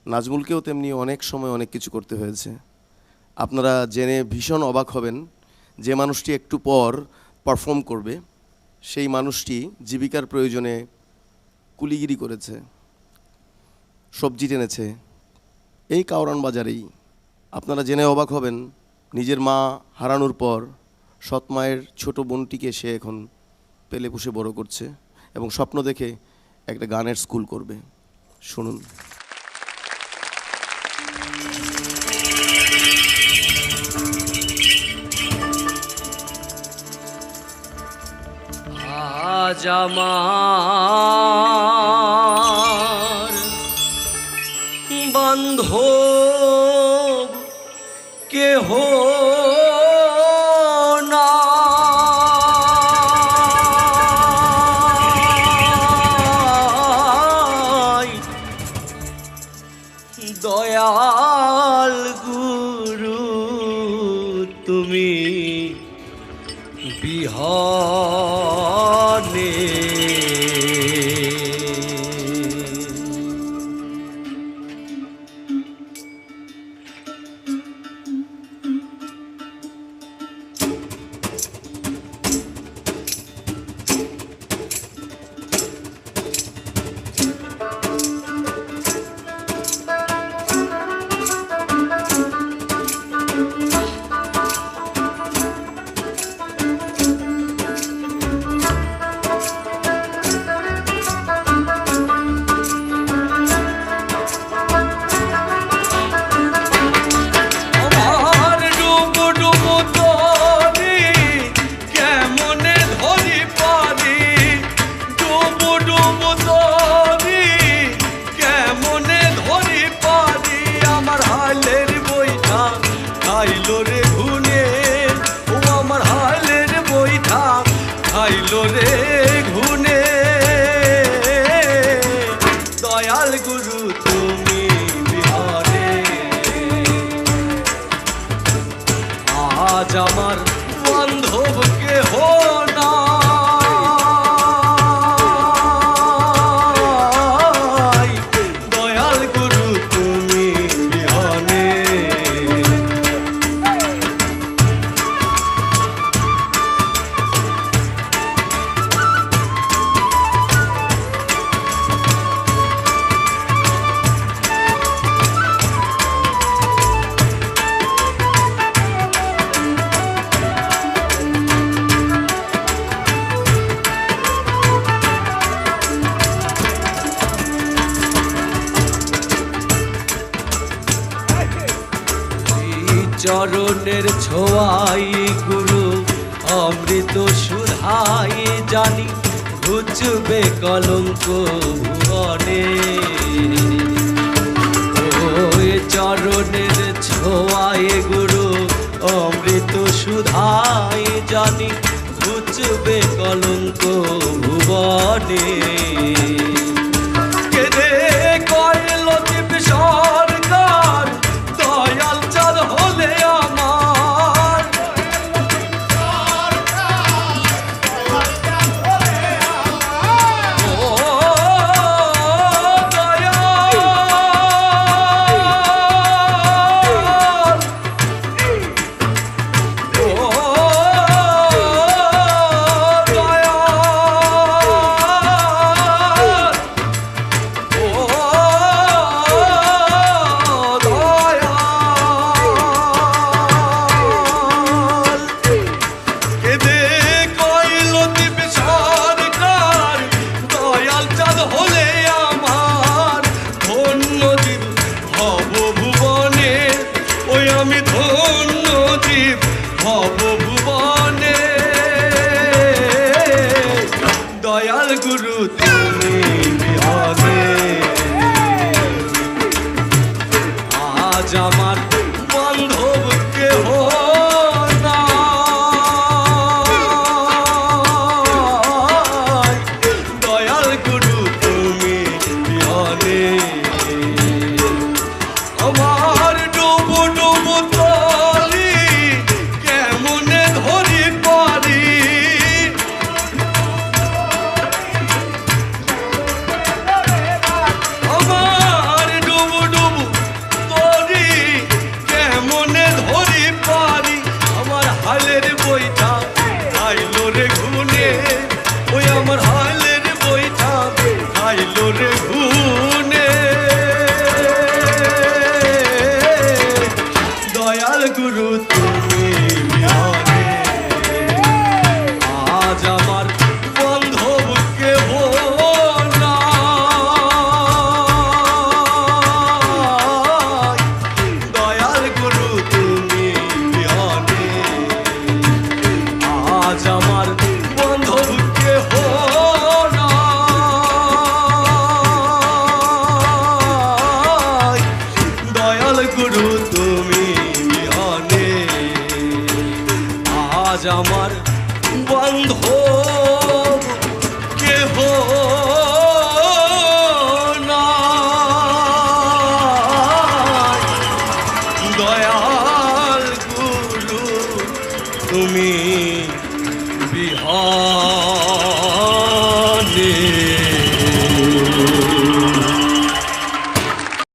নাজমুলকেও তেমনি অনেক সময় অনেক কিছু করতে হয়েছে। আপনারা জেনে ভীষণ অবাক হবেন, যে মানুষটি একটু পর পারফর্ম করবে সেই মানুষটি জীবিকার প্রয়োজনে কুলিগিরি করেছে, সবজি টেনেছে এই কাউরান বাজারেই। আপনারা জেনে অবাক হবেন, নিজের মা হারানোর পর সৎ মায়ের ছোটো বোনটিকে সে এখন পেলে পুষে বড় করছে এবং স্বপ্ন দেখে একটা গানের স্কুল করবে। শুনুন। আজ আমার বান্ধব কেহ নাই, দয়াল গুরু তুমি বিহনে। দয়াল গুরু তুমি বিহারে, আজ আমার বান্ধব কেহ নাই, দয়াল গুরু তুমি বিহনে। চরণের ছোঁয়াই গুরু অমৃত সুধাই জানি ঘুচবে কলঙ্ক ভুবনে। ওই চরণের ছোঁয়াই গুরু অমৃত সুধাই জানি ঘুচবে কলঙ্ক ভুবনে। কেদে কইল দীপ সরকার দয়াল চাঁদ হলে আমার, ও দয়াল, ও দয়াল গুরু তুমি বিহনে, আজ আমার বান্ধব কেহ নাই, দয়াল গুরু তুমি বিহনে। আমার ডুবু ডুবু তলি কেমনে ধরি পারি, আমার ডুবু ডুবু আমার বান্ধব কেহ নাই। দয়াল গুরু তুমি বিহানে